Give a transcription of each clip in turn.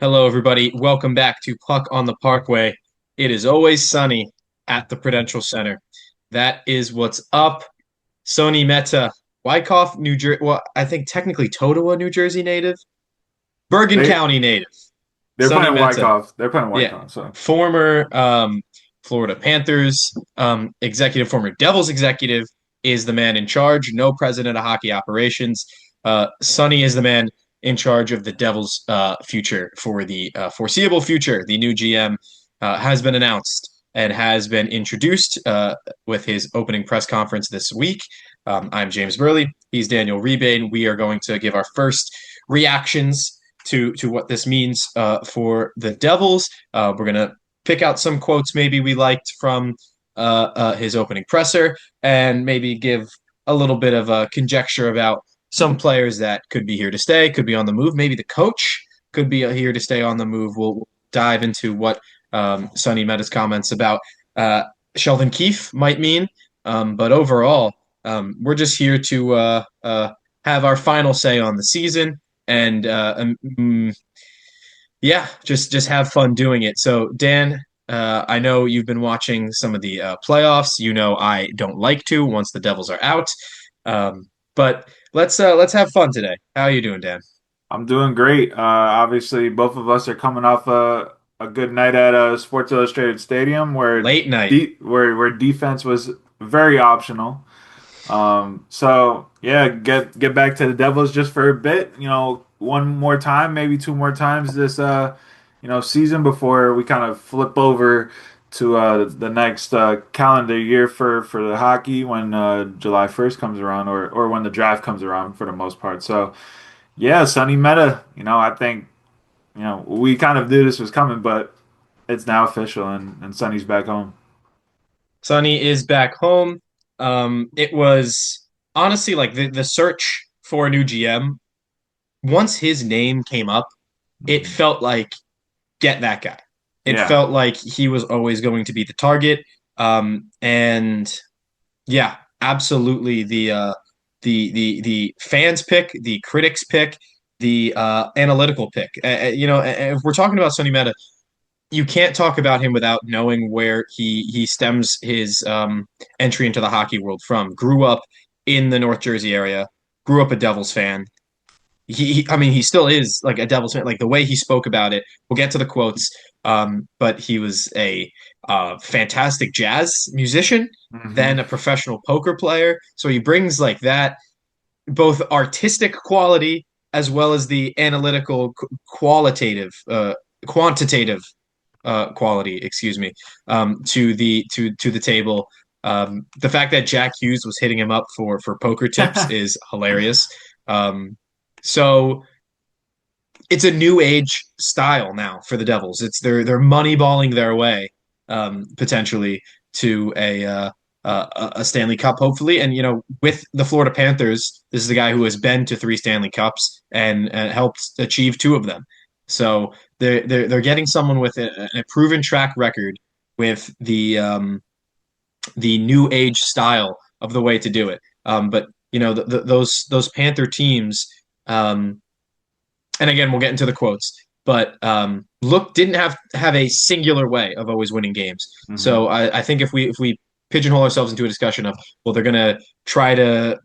Hello, everybody. Welcome back to Puck on the Parkway. It is always sunny at the Prudential Center. That is what's up. Sonny Mehta, Wyckoff, New Jersey. Well, I think technically Totowa, New Jersey native, Bergen They County native. they're Sonny playing Mehta, Wyckoff. They're playing yeah, Wyckoff. So former Florida Panthers executive, former Devils executive, is the man in charge. No president of hockey operations. Sonny is the man in charge of the Devils' future for the foreseeable future. The new GM has been announced and has been introduced with his opening press conference this week. I'm James Burley. He's Daniel Rebane. We are going to give our first reactions to what this means for the Devils. We're gonna pick out some quotes maybe we liked from his opening presser, and maybe give a little bit of a conjecture about some players that could be here to stay, could be on the move. Maybe the coach could be here to stay on the move. We'll dive into what Sonny Mehta's comments about Sheldon Keefe might mean. But overall, we're just here to have our final say on the season and yeah, just have fun doing it. So Dan, I know you've been watching some of the playoffs. You know I don't like to once the Devils are out. But let's have fun today. How are you doing, Dan? I'm doing great. Obviously, both of us are coming off a good night at Sports Illustrated Stadium Late night. where defense was very optional. So yeah, get back to the Devils just for a bit. One more time, maybe two more times this season before we kind of flip over to the next calendar year for the hockey when July 1st comes around or when the draft comes around for the most part. So yeah, Sonny Mehta. I think we kind of knew this was coming, but it's now official and Sonny's back home. Sonny is back home. It was honestly like the search for a new GM. Once his name came up, it Mhm. felt like get that guy. It Yeah. felt like he was always going to be the target. And yeah, absolutely the fans pick, the critics pick, the analytical pick. If we're talking about Sonny Mehta, you can't talk about him without knowing where he stems his entry into the hockey world from. Grew up in the North Jersey area, grew up a Devils fan. I mean, he still is like a Devils fan. Like the way he spoke about it. We'll get to the quotes. But he was a fantastic jazz musician, Hmm. then a professional poker player. So he brings like that both artistic quality as well as the analytical, qualitative, quantitative quality, excuse me, to the table. The fact that Jack Hughes was hitting him up for poker tips is hilarious. Um, so it's a new age style now for the Devils. It's they're moneyballing their way potentially to a Stanley Cup, hopefully. And with the Florida Panthers, this is a guy who has been to three Stanley Cups and helped achieve two of them. So they're getting someone with a proven track record with the new age style of the way to do it. But those Panther teams. And again, we'll get into the quotes, but look didn't have a singular way of always winning games. Hmm. So I think if we pigeonhole ourselves into a discussion of, well, they're gonna try to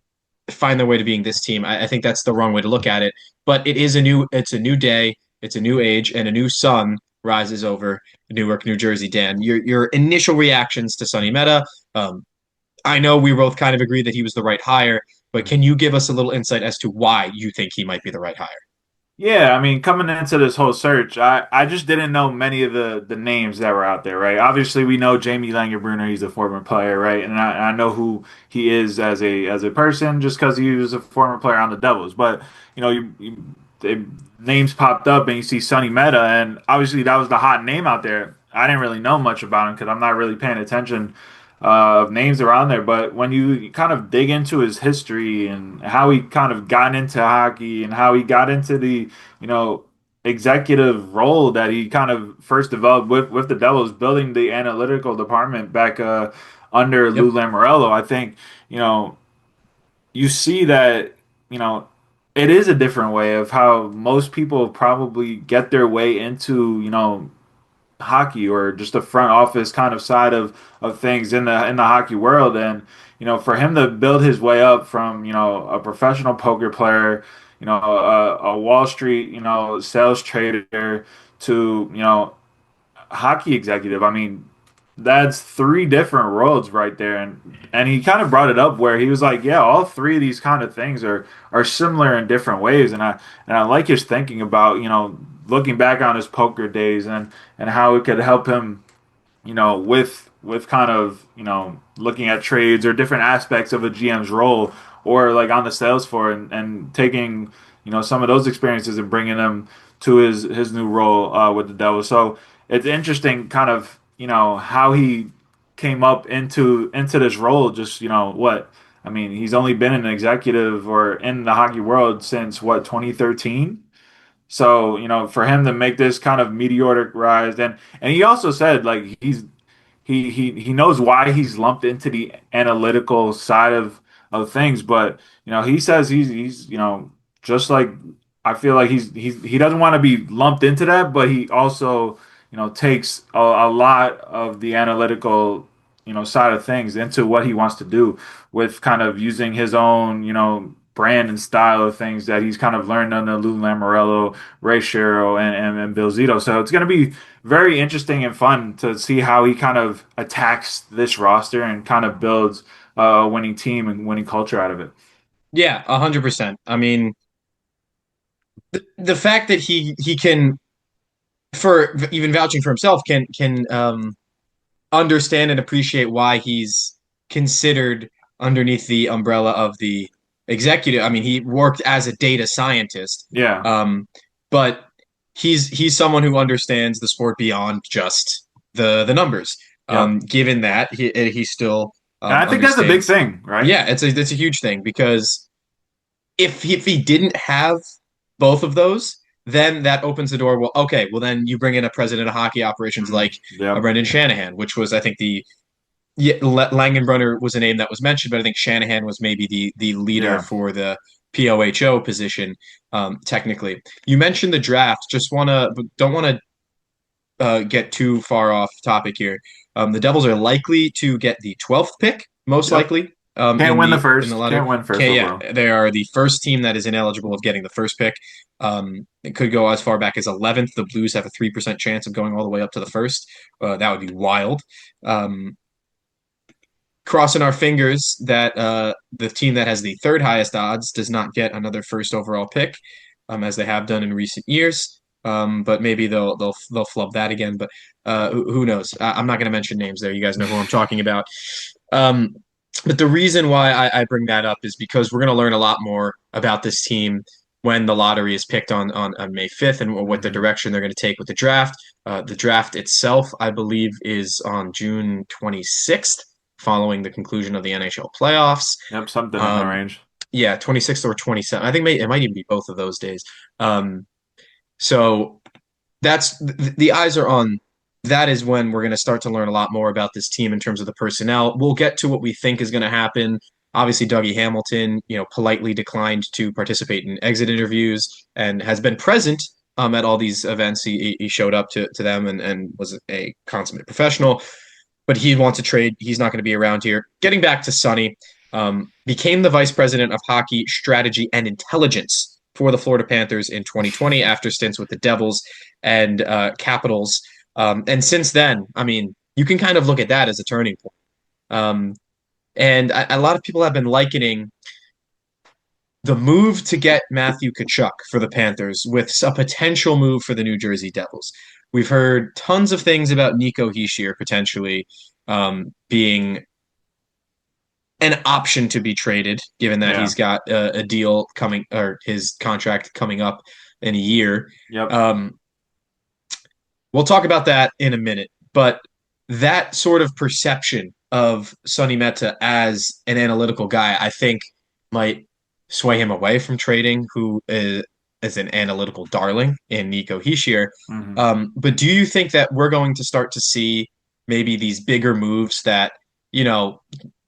find their way to being this team, I think that's the wrong way to look at it. But it's a new day, it's a new age, and a new sun rises over Newark, New Jersey. Dan, your initial reactions to Sonny Mehta. Um, I know we both kind of agree that he was the right hire, but can you give us a little insight as to why you think he might be the right hire? Yeah, I mean, coming into this whole search, I just didn't know many of the names that were out there, right? Obviously, we know Jamie Langerbrunner, he's a former player, right? And I know who he is as a person just because he was a former player on the Devils. But the names popped up and you see Sonny Mehta, and obviously that was the hot name out there. I didn't really know much about him because I'm not really paying attention of names around there. But when you kind of dig into his history and how he kind of got into hockey and how he got into the, you know, executive role that he kind of first developed with the Devils, building the analytical department back under Lou Yep. Lamoriello, I think, you know, you see that, you know. it is a different way of how most people probably get their way into, hockey or just the front office kind of side of things in the hockey world. And for him to build his way up from a professional poker player, a Wall Street sales trader to hockey executive. I mean, that's three different roads right there, and he kind of brought it up where he was like, yeah, all three of these kind of things are similar in different ways, and I like his thinking about looking back on his poker days and how it could help him with kind of, looking at trades or different aspects of a GM's role, or like on the sales floor, and taking, some of those experiences and bringing them to his new role with the Devils. So it's interesting, kind of, how he came up into this role. Just, what I mean, he's only been an executive or in the hockey world since what, 2013. So, for him to make this kind of meteoric rise, and he also said like he knows why he's lumped into the analytical side of things, but he says he's just like, I feel like he doesn't want to be lumped into that, but he also takes a lot of the analytical side of things into what he wants to do, with kind of using his own brand and style of things that he's kind of learned under Lou Lamoriello, Ray Shero, and Bill Zito. So it's going to be very interesting and fun to see how he kind of attacks this roster and kind of builds a winning team and winning culture out of it. Yeah, 100%. I mean, the fact that he can, for even vouching for himself, can understand and appreciate why he's considered underneath the umbrella of the executive. I mean, he worked as a data scientist, Yeah. but he's someone who understands the sport beyond just the numbers. Yep. Given that he still And I think that's a big understands. thing, right? Yeah, it's a huge thing because if he didn't have both of those, then that opens the door. Well, okay, well then you bring in a president of hockey operations like Yep. Brendan Shanahan, which was I think the yeah, Langenbrunner was a name that was mentioned, but I think Shanahan was maybe the leader Yeah. for the POHO position. Technically, you mentioned the draft. Just wanna don't want to get too far off topic here. The Devils are likely to get the 12th pick, most Yep. likely. Can't win the In the first. lottery. Can't win first Okay, yeah, overall. they are the first team that is ineligible of getting the first pick. It could go as far back as 11th. The Blues have a 3% chance of going all the way up to the first. That would be wild. Um, Crossing our fingers that the team that has the third highest odds does not get another first overall pick, as they have done in recent years. But maybe they'll flub that again. But who knows? I'm not going to mention names there. You guys know who I'm talking about. Um, but the reason why I bring that up is because we're going to learn a lot more about this team when the lottery is picked on May 5th, and what the Hmm. direction they're going to take with the draft. The draft itself, I believe, is on June 26th, following the conclusion of the NHL playoffs. Yep. Something in the Um, range. yeah, 26th or 27th. I think it might even be both of those days. So that's the eyes are on. That is when we're going to start to learn a lot more about this team in terms of the personnel. We'll get to what we think is going to happen. Obviously, Dougie Hamilton, politely declined to participate in exit interviews and has been present at all these events. He showed up to them and was a consummate professional, but he wants to trade. He's not going to be around here. Getting back to Sonny, became the vice president of hockey strategy and intelligence for the Florida Panthers in 2020 after stints with the Devils and Capitals. And since then, I mean, you can kind of look at that as a turning point. Um, and a lot of people have been likening the move to get Matthew Tkachuk for the Panthers with a potential move for the New Jersey Devils. We've heard tons of things about Nico Hischier potentially being an option to be traded, given that Yeah. he's got a deal coming or his contract coming up in a year. Yep. Um, we'll talk about that in a minute, but that sort of perception of Sonny Mehta as an analytical guy, I think, might sway him away from trading, who is an analytical darling in Nico Hischier. Hmm. But do you think that we're going to start to see maybe these bigger moves that, you know,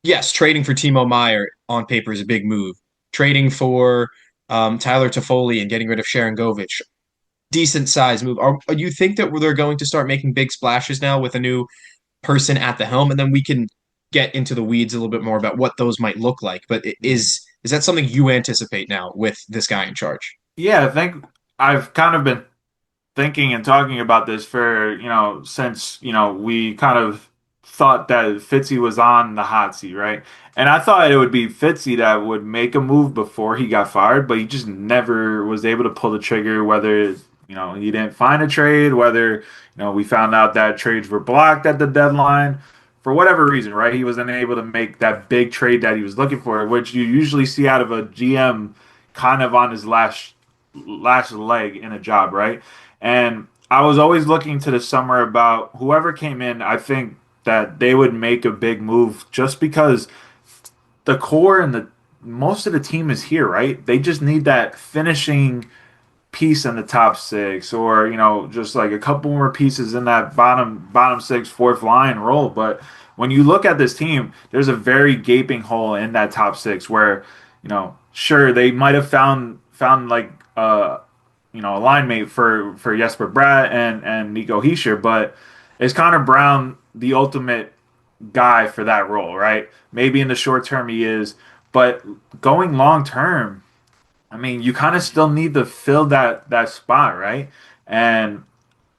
yes, trading for Timo Meyer on paper is a big move. Trading for Tyler Toffoli and getting rid of Sharon Govich. Decent size move. You think that they're going to start making big splashes now with a new person at the helm, and then we can get into the weeds a little bit more about what those might look like. But is that something you anticipate now with this guy in charge? Yeah, I think I've kind of been thinking and talking about this for, since, we kind of thought that Fitzy was on the hot seat, right? And I thought it would be Fitzy that would make a move before he got fired, but he just never was able to pull the trigger, whether, he didn't find a trade, whether, we found out that trades were blocked at the deadline. For whatever reason, right? He wasn't able to make that big trade that he was looking for, which you usually see out of a GM kind of on his last leg in a job, right? And I was always looking to the summer about whoever came in. I think that they would make a big move just because the core and the most of the team is here, right? They just need that finishing piece in the top six, or just like a couple more pieces in that bottom six, fourth line role. But when you look at this team, there's a very gaping hole in that top six where sure they might have found like a line mate for Jesper Bratt and Nico Hischier, but is Connor Brown the ultimate guy for that role, right? Maybe in the short term he is, but going long term, I mean, you kind of still need to fill that spot, right? And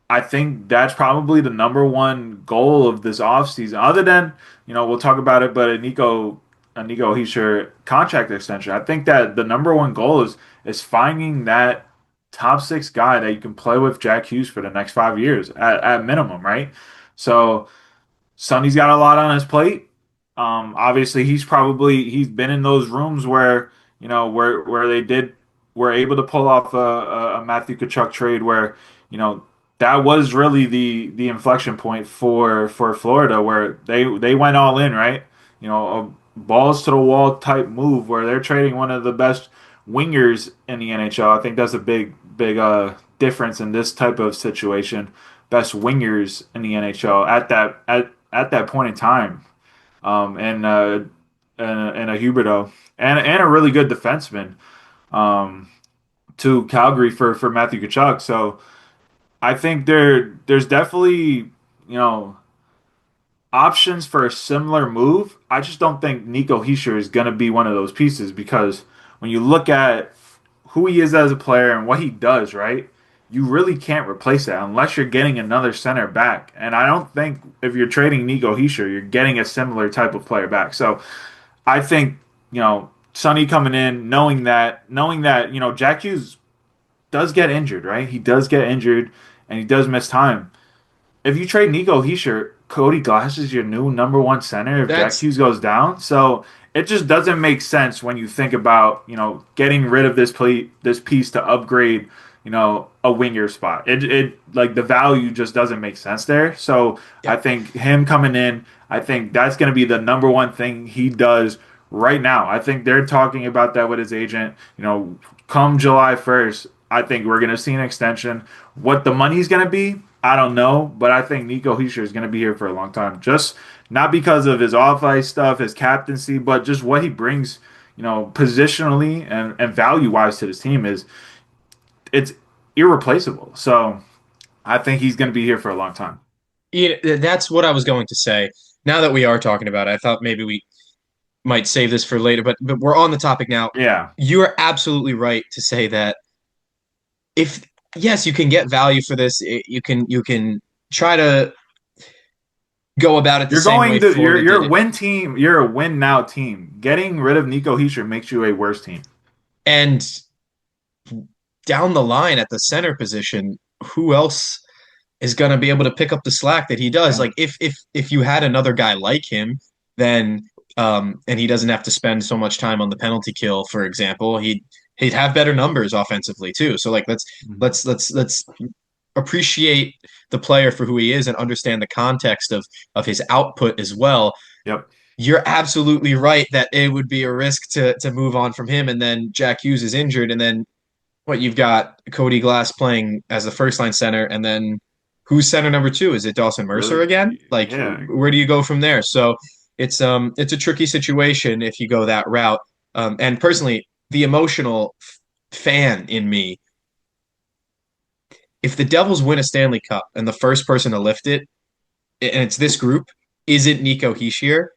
I think that's probably the number one goal of this offseason. Other than, we'll talk about it, but a Nico Hischier contract extension. I think that the number one goal is finding that top six guy that you can play with Jack Hughes for the next 5 years at minimum, right? So Sonny's got a lot on his plate. Obviously, he's been in those rooms where where they were able to pull off a Matthew Tkachuk trade where that was really the inflection point for Florida where they went all in, right? A balls to the wall type move where they're trading one of the best wingers in the NHL. I think that's a big difference in this type of situation. Best wingers in the NHL at that point in time, and a Huberto and a really good defenseman to Calgary for Matthew Tkachuk. So I think there's definitely options for a similar move. I just don't think Nico Hischier is going to be one of those pieces because when you look at who he is as a player and what he does, right? You really can't replace that unless you're getting another center back. And I don't think if you're trading Nico Hischier, you're getting a similar type of player back. So I think, Sonny coming in, knowing that, Jack Hughes does get injured, right? He does get injured and he does miss time. If you trade Nico Hischier, Cody Glass is your new number one center if Jack That's Hughes goes down. So it just doesn't make sense when you think about, getting rid of this piece to upgrade, a winger spot. It like the value just doesn't make sense there. So I yeah. think him coming in, I think that's going to be the number one thing he does right now. I think they're talking about that with his agent. Come July 1st, I think we're going to see an extension. What the money's going to be, I don't know, but I think Nico Hischier is going to be here for a long time. Just not because of his off-ice stuff, his captaincy, but just what he brings, positionally and value-wise to this team it's irreplaceable. So I think he's going to be here for a long time. That's what I was going to say. Now that we are talking about it, I thought maybe we might save this for later, but we're on the topic now. Yeah. You are absolutely right to say that if yes, you can get value for this. You can try to go about it the You're same way going to Florida you're did a it. win team. You're a win now team. Getting rid of Nico Hischier makes you a worse team. And down the line at the center position, who else is going to be able to pick up the slack that he does? Yeah. Like if you had another guy like him, then and he doesn't have to spend so much time on the penalty kill, for example, he'd have better numbers offensively too. So like Mhm. let's appreciate the player for who he is and understand the context of his output as well. Yep. You're absolutely right that it would be a risk to move on from him, and then Jack Hughes is injured, and then what you've got Cody Glass playing as the first line center, and then who's center number two? Is it Dawson Mercer Really? again? Like Yeah. where do you go from there? So it's a tricky situation if you go that route. And personally, the emotional fan in me, if the Devils win a Stanley Cup and the first person to lift it, and it's this group, isn't Nico Hischier,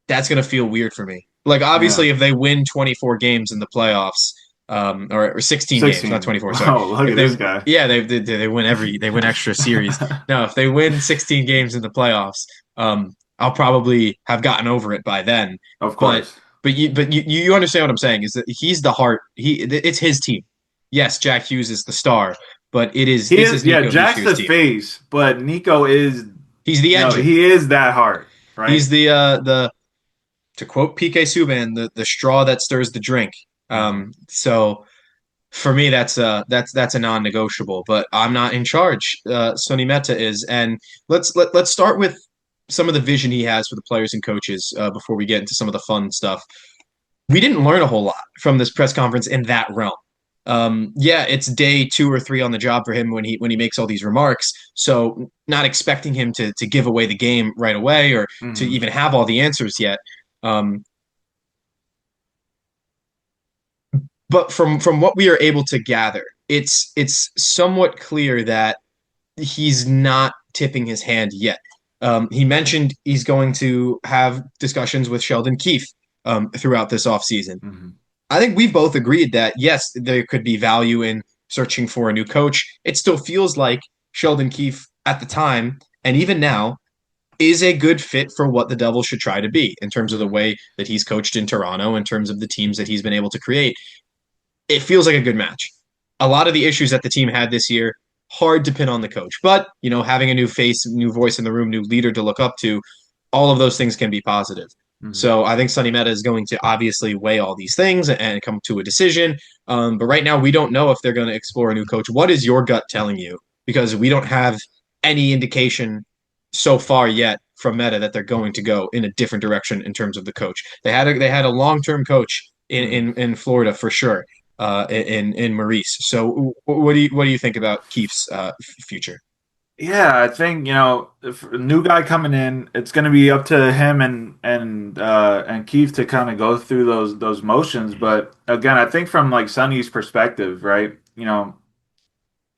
that's going to feel weird for me. Like, Yeah. obviously, if they win 24 games in the playoffs, or 16 games, not 16. 24, sorry. Oh, look If at this guy. yeah, they win extra series. No, if they win 16 games in the playoffs, I'll probably have gotten over it by then. Of But, course. you understand what I'm saying is that he's the heart. It's his team. Yes, Jack Hughes is the star, but He this is, is yeah, Nico Jack's Hischier's the team. face, but Nico is, He's the engine. he is that heart, He's right? the to quote PK Subban, the straw that stirs the drink. Hmm. So for me, that's a non-negotiable. But I'm not in charge. Sonny Mehta is, and let's start with some of the vision he has for the players and coaches before we get into some of the fun stuff. We didn't learn a whole lot from this press conference in that realm. Yeah, it's day 2 or 3 on the job for him when he makes all these remarks. So not expecting him to give away the game right away or to Hmm. even have all the answers yet. Um, but from what we are able to gather, it's somewhat clear that he's not tipping his hand yet. He mentioned he's going to have discussions with Sheldon Keefe throughout this offseason. Hmm. I think we've both agreed that yes, there could be value in searching for a new coach. It still feels like Sheldon Keefe at the time and even now is a good fit for what the Devils should try to be in terms of the Hmm. way that he's coached in Toronto, in terms of the teams that he's been able to create. It feels like a good match. A lot of the issues that the team had this year, hard to pin on the coach. But, having a new face, new voice in the room, new leader to look up to, all of those things can be positive. Hmm. So I think Sonny Mehta is going to obviously weigh all these things and come to a decision. But right now, we don't know if they're going to explore a new coach. What is your gut telling you? Because we don't have any indication so far yet from Mehta that they're going to go in a different direction in terms of the coach. They had a long term coach Hmm. in Florida for sure in Maurice. So what do you think about Keefe's future? Yeah, I think, if a new guy coming in, it's going to be up to him and Keith to kind of go through those motions. But again, I think from like Sonny's perspective, right?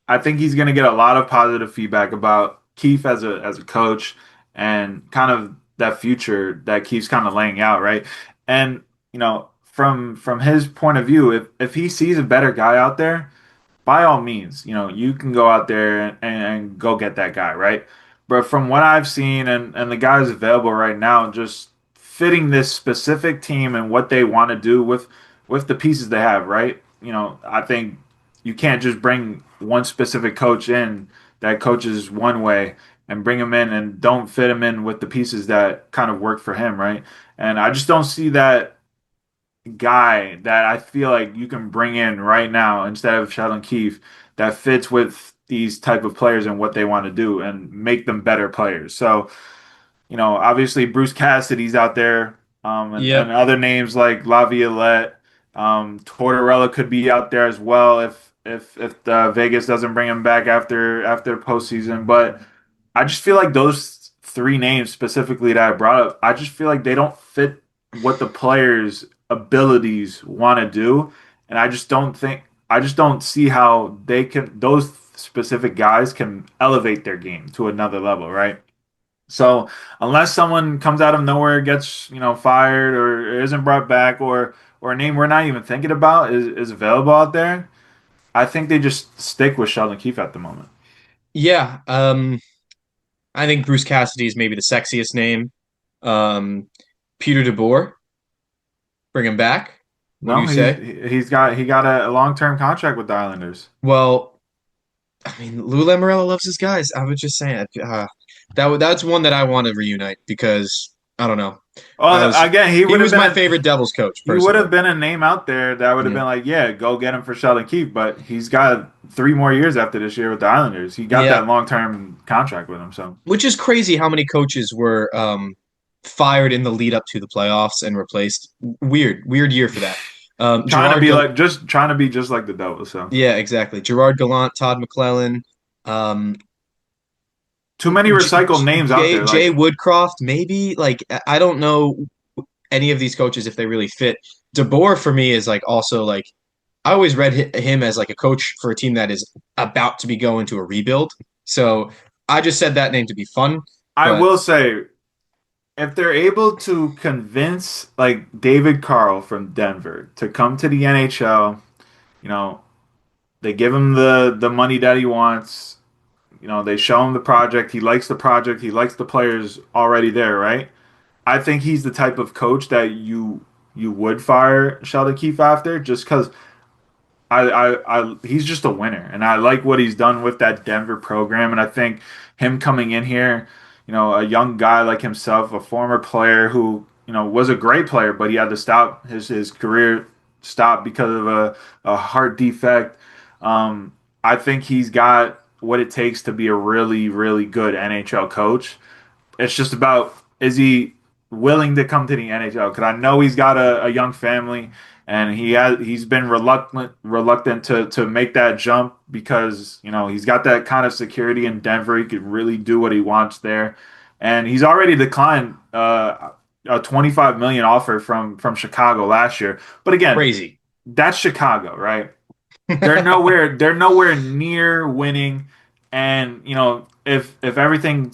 I think he's going to get a lot of positive feedback about Keith as a coach and kind of that future that Keith's kind of laying out, right? And from his point of view, if he sees a better guy out there, by all means, you can go out there and go get that guy, right? But from what I've seen and the guys available right now, just fitting this specific team and what they want to do with the pieces they have, right? I think you can't just bring one specific coach in that coaches one way and bring him in and don't fit him in with the pieces that kind of work for him, right? And I just don't see that guy that I feel like you can bring in right now instead of Sheldon Keefe that fits with these type of players and what they want to do and make them better players. So, obviously Bruce Cassidy's out there, and Yep. other names like Laviolette, Tortorella could be out there as well if Vegas doesn't bring him back after postseason. But I just feel like those three names specifically that I brought up, I just feel like they don't fit what the players' abilities want to do, and I just don't see how those specific guys can elevate their game to another level, right? So unless someone comes out of nowhere, gets fired or isn't brought back, or a name we're not even thinking about is available out there, I think they just stick with Sheldon Keefe at the moment. Yeah. I think Bruce Cassidy is maybe the sexiest name. Um, Peter DeBoer, bring him back. What do No, you say? he got a long-term contract with the Islanders. Well, I mean, Lou Lamoriello loves his guys. I was just saying that's one that I want to reunite because I don't know. I Well, was again, he was my favorite Devils coach he would personally. have been a name out there that would have Yeah. been like, yeah, go get him for Sheldon Keefe. But he's got 3 more years after this year with the Islanders. He got Yeah. that long-term contract with him. So Which is crazy how many coaches were fired in the lead up to the playoffs and replaced. Weird year for that. Gerard, trying to be just like the Devils. So yeah, exactly. Gerard Gallant, Todd McClellan, um, too many recycled names out there. Jay Like, Woodcroft, maybe. Like I don't know any of these coaches if they really fit. DeBoer for me is like also like I always read him as like a coach for a team that is about to be going to a rebuild. So I just said that name to be fun, I but will say, if they're able to convince like David Carl from Denver to come to the NHL, you know, they give him the money that he wants. You know, they show him the project. He likes the project. He likes the players already there, right? I think he's the type of coach that you would fire Sheldon Keefe after, just because he's just a winner, and I like what he's done with that Denver program. And I think him coming in here, you know, a young guy like himself, a former player who was a great player, but he had to stop his career stop because of a heart defect. I think he's got what it takes to be a really really good NHL coach. It's just about, is he willing to come to the NHL? Because I know he's got a young family, and he's been reluctant to make that jump because he's got that kind of security in Denver. He could really do what he wants there, and he's already declined a 25 million offer from Chicago last year. But again, crazy. that's Chicago, right? They're nowhere near winning, and if everything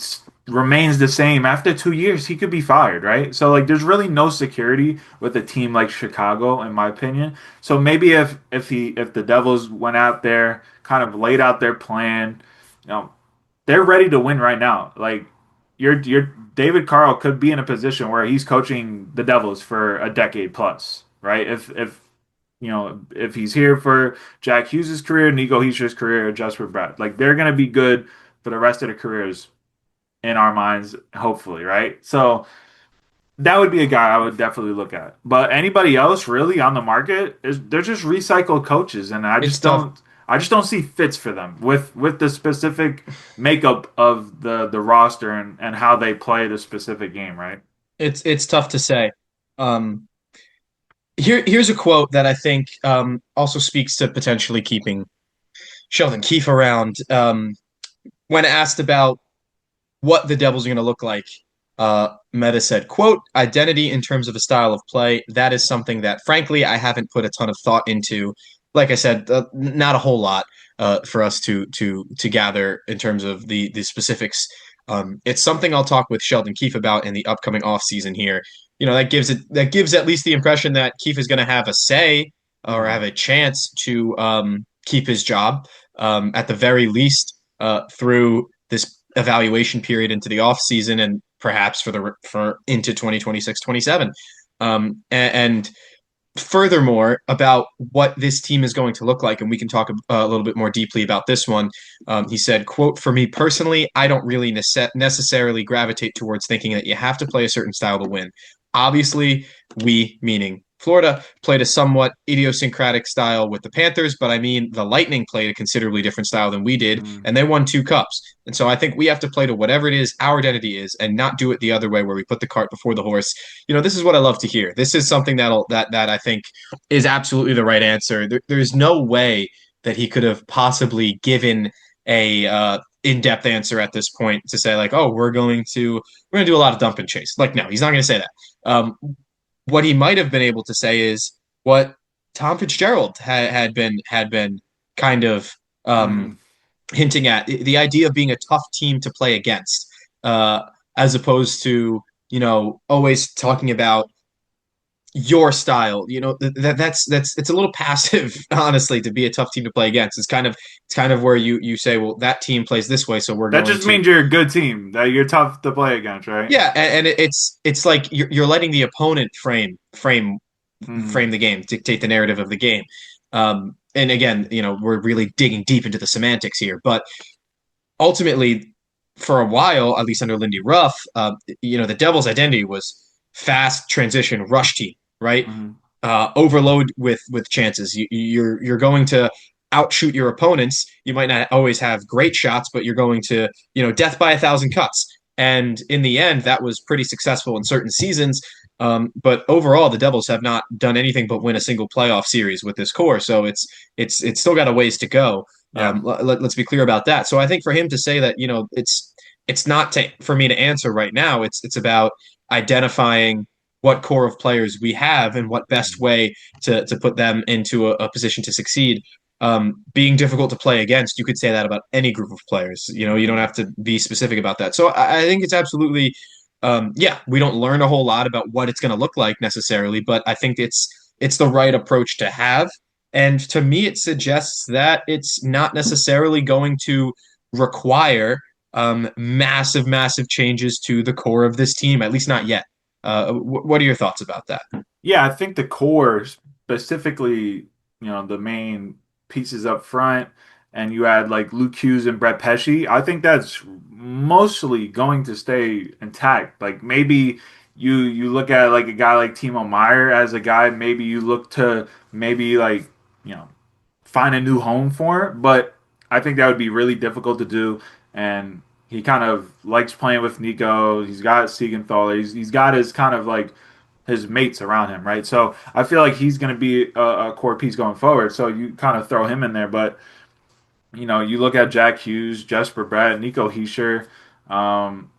remains the same after 2 years, he could be fired, right? So like, there's really no security with a team like Chicago, in my opinion. So maybe if the Devils went out there, kind of laid out their plan, you know, they're ready to win right now. Like, your David Carl could be in a position where he's coaching the Devils for a decade plus, right? If he's here for Jack Hughes' career, Nico Hischier's career, or Jesper Bratt, like, they're gonna be good for the rest of their careers in our minds, hopefully, right? So that would be a guy I would definitely look at. But anybody else really on the market they're just recycled coaches, and I It's just tough. don't see fits for them with the specific makeup of the roster and how they play the specific game, right? It's tough to say. Um, here's a quote that I think also speaks to potentially keeping Sheldon Keefe around. When asked about what the Devils are going to look like, Mehta said, quote, identity in terms of a style of play, that is something that, frankly, I haven't put a ton of thought into. Like I said, not a whole lot for us to gather in terms of the specifics. It's something I'll talk with Sheldon Keefe about in the upcoming offseason here. That gives at least the impression that Keefe is going to have a say or have Hmm. a chance to keep his job at the very least through this evaluation period into the off season and perhaps for into 2026-27. And furthermore, about what this team is going to look like, and we can talk a little bit more deeply about this one. He said, quote, for me personally, I don't really necessarily gravitate towards thinking that you have to play a certain style to win. Obviously, we, meaning Florida, played a somewhat idiosyncratic style with the Panthers, but I mean, the Lightning played a considerably different style than we did, Hmm. and they won 2 cups. And so I think we have to play to whatever it is our identity is and not do it the other way where we put the cart before the horse. This is what I love to hear. This is something that I think is absolutely the right answer. There's no way that he could have possibly given a in-depth answer at this point to say like, oh, we're going to do a lot of dump and chase. Like, no, he's not going to say that. What he might have been able to say is what Tom Fitzgerald had been kind of Hmm. hinting at the idea of being a tough team to play against, as opposed to always talking about your style. That's it's a little passive, honestly, to be a tough team to play against. It's kind of where you say, well, that team plays this way, so we're That going just to. means you're a good team, that you're tough to play against, right? Yeah, and it's like you're letting the opponent Hmm. frame the game, dictate the narrative of the game. And again, we're really digging deep into the semantics here, but ultimately, for a while, at least under Lindy Ruff, the Devils' identity was fast transition rush team, right? Hmm. Overload with chances. You're going to outshoot your opponents. You might not always have great shots, but you're going to death by 1,000 cuts. And in the end, that was pretty successful in certain seasons. But overall, the Devils have not done anything but win a single playoff series with this core. So it's still got a ways to go. Yeah. Let's be clear about that. So I think for him to say that, it's not for me to answer right now. It's about identifying what core of players we have and what best way to put them into a position to succeed. Being difficult to play against, you could say that about any group of players. You don't have to be specific about that. So I think it's absolutely, yeah, we don't learn a whole lot about what it's going to look like necessarily, but I think it's the right approach to have. And to me, it suggests that it's not necessarily going to require massive, massive changes to the core of this team, at least not yet. What are your thoughts about that? Yeah, I think the core, specifically, the main pieces up front, and you add like Luke Hughes and Brett Pesci, I think that's mostly going to stay intact. Like maybe you look at like a guy like Timo Meyer as a guy, maybe you look to maybe like, you know, find a new home for, but I think that would be really difficult to do. And he kind of likes playing with Nico. He's got Siegenthaler. He's got his kind of like his mates around him, right? So I feel like he's going to be a core piece going forward. So you kind of throw him in there, but you look at Jack Hughes, Jesper Bratt, Nico Hischier. Um,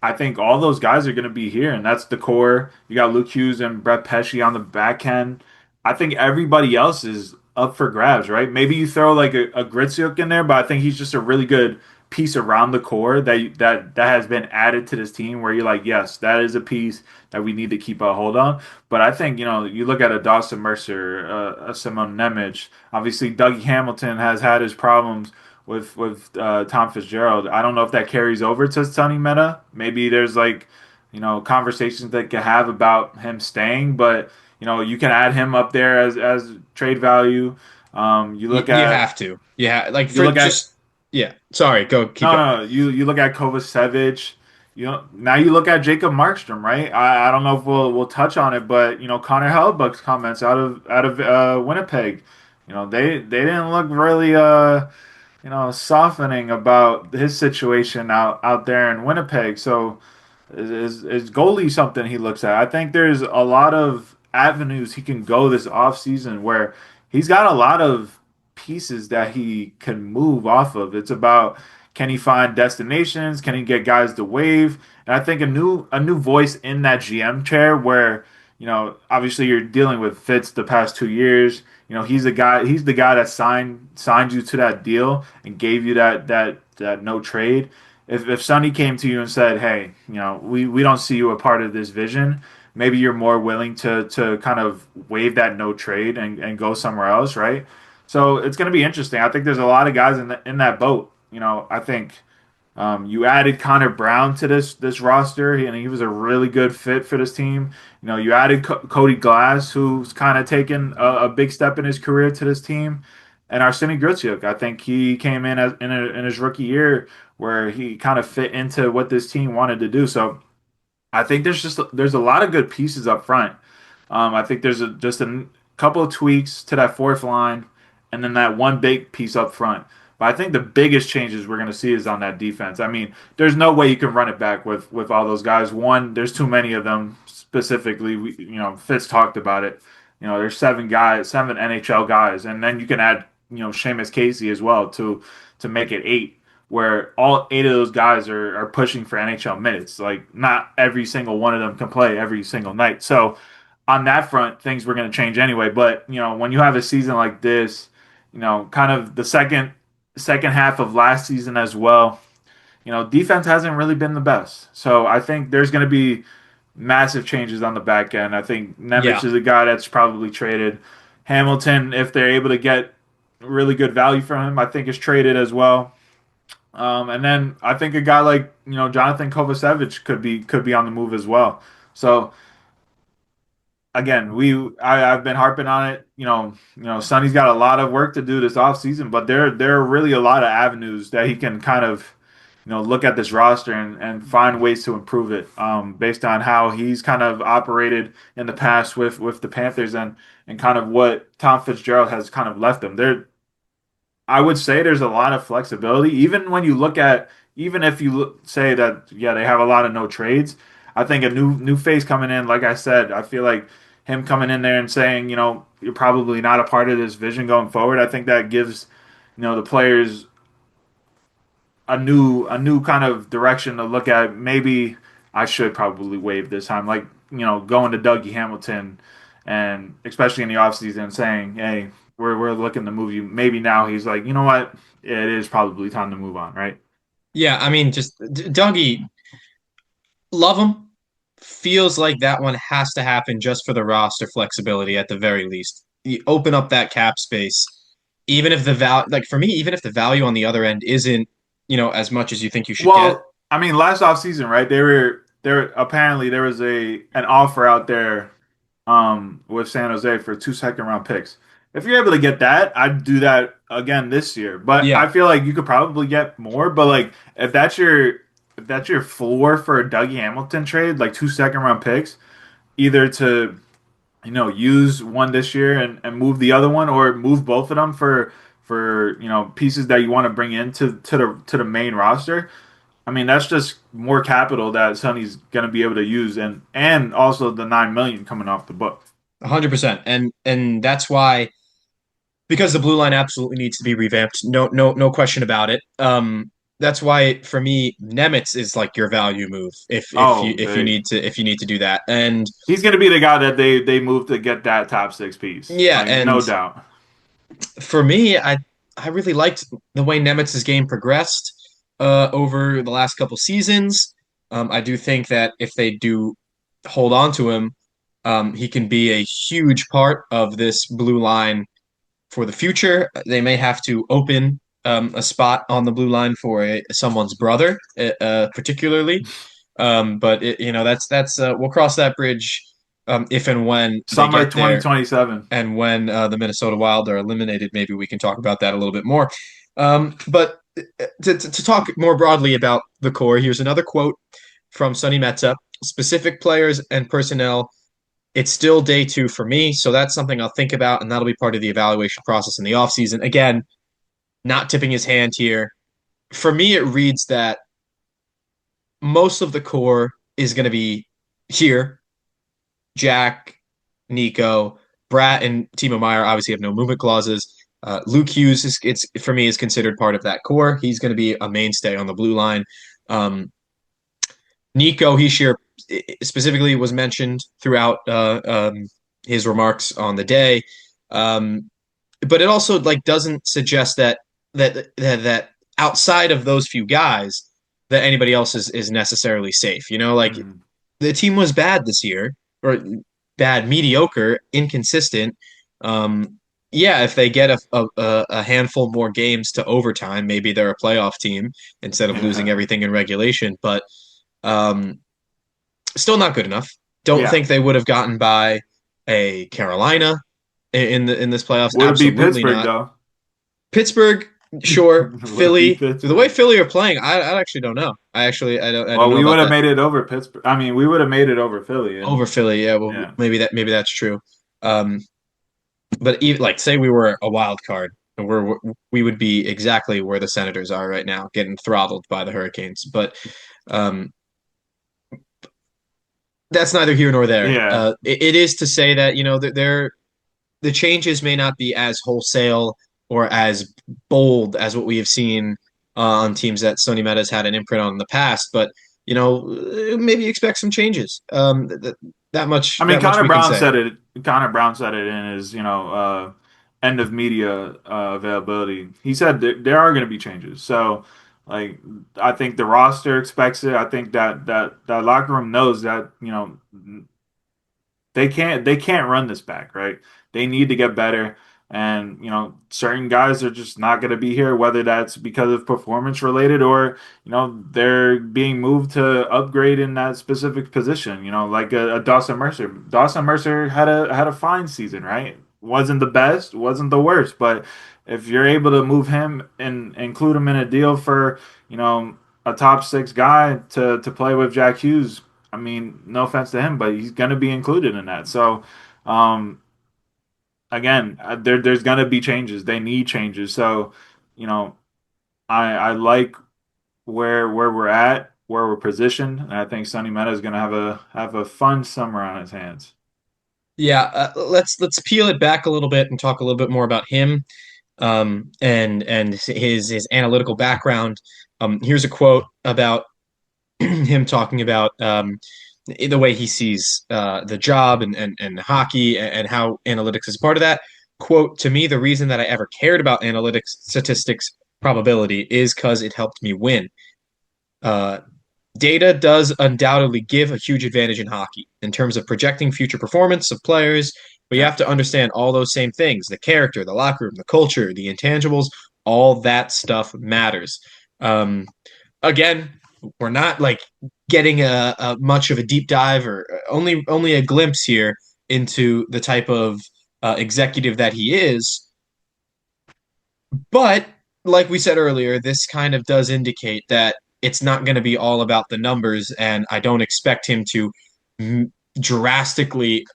I think all those guys are going to be here, and that's the core. You got Luke Hughes and Brett Pesci on the back end. I think everybody else is up for grabs, right? Maybe you throw like a Gritsyuk in there, but I think he's just a really good piece around the core that has been added to this team. Where you're like, yes, that is a piece that we need to keep a hold on. But I think you look at a Dawson Mercer, a Simone Nemec. Obviously, Dougie Hamilton has had his problems with Tom Fitzgerald. I don't know if that carries over to Sonny Mehta. Maybe there's like conversations that can have about him staying, but you can add him up there as trade value. You look You at have to, yeah, like you for look at just yeah. Sorry, go keep no, going. no, you look at Kovacevic. Now you look at Jacob Markstrom, right? I don't know if we'll touch on it, but Connor Hellebuyck's comments out of Winnipeg, they didn't look really softening about his situation out there in Winnipeg. So is goalie something he looks at? I think there's a lot of avenues he can go this offseason where he's got a lot of pieces that he can move off of. It's about, can he find destinations? Can he get guys to wave? And I think a new voice in that GM chair where, obviously you're dealing with Fitz the past 2 years. He's the guy that signed you to that deal and gave you that no trade. If Sonny came to you and said, "Hey, we don't see you a part of this vision," maybe you're more willing to kind of waive that no trade and go somewhere else, right? So it's going to be interesting. I think there's a lot of guys in that boat. I think you added Connor Brown to this roster, and he was a really good fit for this team. You added Cody Glass, who's kind of taken a big step in his career to this team, and Arseniy Gritsyuk. I think he came in his rookie year where he kind of fit into what this team wanted to do. So I think there's a lot of good pieces up front. I think there's just a couple of tweaks to that fourth line, and then that one big piece up front. But I think the biggest changes we're going to see is on that defense. I mean, there's no way you can run it back with all those guys. One, there's too many of them. Specifically, Fitz talked about it. There's seven guys, seven NHL guys, and then you can add Seamus Casey as well to make it eight, where all eight of those guys are pushing for NHL minutes. Like not every single one of them can play every single night. So on that front, things were going to change anyway. But when you have a season like this, kind of the second half of last season as well, defense hasn't really been the best. So I think there's going to be massive changes on the back end. I think Nemec Yeah, is a guy that's probably traded. Hamilton, if they're able to get really good value from him, I think is traded as well. And then I think a guy like Jonathan Kovacevic could be on the move as well. So again, I've been harping on it. Sonny's got a lot of work to do this offseason, but there are really a lot of avenues that he can kind of look at this roster and find ways to improve it based on how he's kind of operated in the past with the Panthers and kind of what Tom Fitzgerald has kind of left them. I would say there's a lot of flexibility. Even when you look at, even if you say that, yeah, they have a lot of no trades. I think a new face coming in, like I said, I feel like him coming in there and saying, you're probably not a part of this vision going forward. I think that gives, the players a new kind of direction to look at. Maybe I should probably waive this time. Like going to Dougie Hamilton and especially in the offseason saying, hey, we're looking to move you. Maybe now he's like, you know what? It is probably time to move on, right? Yeah, I mean, just Dougie, love him. Feels like that one has to happen just for the roster flexibility at the very least. You open up that cap space, even if the value, like for me, even if the value on the other end isn't, as much as you think you should get. Well, I mean, last offseason, right? There apparently there was a an offer out there with San Jose for 2 second round picks. If you're able to get that, I'd do that again this year. But Yeah, I feel like you could probably get more. But like if that's your floor for a Dougie Hamilton trade, like 2 second round picks, either to use one this year and move the other one, or move both of them for pieces that you want to bring into to the main roster. I mean, that's just more capital that Sonny's gonna be able to use, and also the 9 million coming off the book. 100%. And that's why, because the blue line absolutely needs to be revamped. No, no, no question about it. That's why for me, Nemitz is like your value move if you Oh, if you need to do that. And he's gonna be the guy that they move to get that top six piece, yeah, like and no doubt. for me, I really liked the way Nemitz's game progressed over the last couple seasons. I do think that if they do hold on to him, he can be a huge part of this blue line for the future. They may have to open a spot on the blue line for someone's brother, particularly. But we'll cross that bridge if and when they Summer get there, 2027. and when the Minnesota Wild are eliminated. Maybe we can talk about that a little bit more. But to talk more broadly about the core, here's another quote from Sonny Mehta: "Specific players and personnel, it's still day two for me, so that's something I'll think about, and that'll be part of the evaluation process in the offseason." Again, not tipping his hand here. For me, it reads that most of the core is going to be here. Jack, Nico, Bratt, and Timo Meyer obviously have no movement clauses. Luke Hughes for me is considered part of that core. He's going to be a mainstay on the blue line. Um, Nico Hischier specifically was mentioned throughout his remarks on the day, but it also like doesn't suggest that outside of those few guys that anybody else is necessarily safe. Like Mhm. the team was bad this year, or bad, mediocre, inconsistent. Yeah, if they get a handful more games to overtime, maybe they're a playoff team instead of losing Yeah. everything in regulation. But um, still not good enough. Don't Yeah. think they would have gotten by a Carolina in this playoffs. Would it be Absolutely Pittsburgh not. though? Pittsburgh, sure. Would it be Philly, the way Pittsburgh? Philly are playing, I actually don't know. I don't Well, know we about would have that. made it over Pittsburgh. I mean, we would have made it over Philly, and Over Philly, yeah. Well, yeah, maybe that's true. Um, but even like say we were a wild card, and we would be exactly where the Senators are right now, getting throttled by the Hurricanes. But um, that's neither here nor there. yeah. It is to say that the changes may not be as wholesale or as bold as what we have seen on teams that Sonny Mehta has had an imprint on in the past, but maybe expect some changes. That much I mean, that much Connor we can Brown say. said it. Connor Brown said it in his, end of media availability. He said that there are going to be changes. So, like, I think the roster expects it. I think that locker room knows that, they can't run this back, right? They need to get better. And, certain guys are just not going to be here, whether that's because of performance related or, they're being moved to upgrade in that specific position, like a Dawson Mercer. Dawson Mercer had a fine season, right? Wasn't the best, wasn't the worst, but if you're able to move him and include him in a deal for, a top six guy to play with Jack Hughes, I mean, no offense to him, but he's going to be included in that. So, um, again, there's going to be changes. They need changes. So, you know, I like where we're at, where we're positioned, and I think Sonny Mehta is going to have a fun summer on his hands. Yeah, let's peel it back a little bit and talk a little bit more about him, and his analytical background. Here's a quote about him talking about the way he sees the job and hockey and how analytics is part of that. Quote, to me, the reason that I ever cared about analytics, statistics, probability is because it helped me win. Uh, Data does undoubtedly give a huge advantage in hockey in terms of projecting future performance of players, but you Yeah. have to understand all those same things: the character, the locker room, the culture, the intangibles, all that stuff matters. Um, Again, we're not like getting a much of a deep dive or only a glimpse here into the type of executive that he is, but like we said earlier, this kind of does indicate that it's not going to be all about the numbers, and I don't expect him to drastically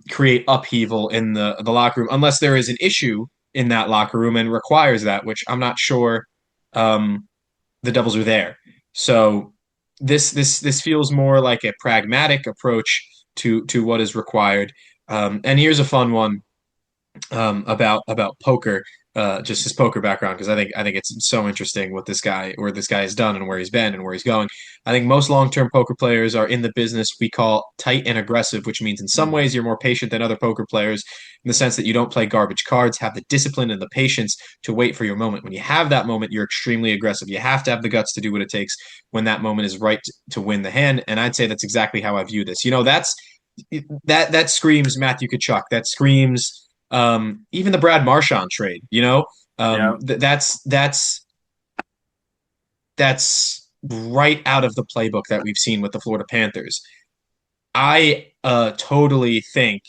create upheaval in the locker room unless there is an issue in that locker room and requires that, which I'm not sure the Devils are there. So this feels more like a pragmatic approach to what is required. And here's a fun one about poker, just his poker background, because I think it's so interesting what this guy where this guy has done and where he's been and where he's going. I think most long-term poker players are in the business we call tight and aggressive, which means in some Mhm. ways you're more patient than other poker players in the sense that you don't play garbage cards, have the discipline and the patience to wait for your moment. When you have that moment, you're extremely aggressive. You have to have the guts to do what it takes when that moment is right to win the hand. And I'd say that's exactly how I view this. That screams Matthew Kachuk. That screams even the Brad Marchand trade. Yeah. That's right out of the playbook that we've seen with the Florida Panthers. I totally think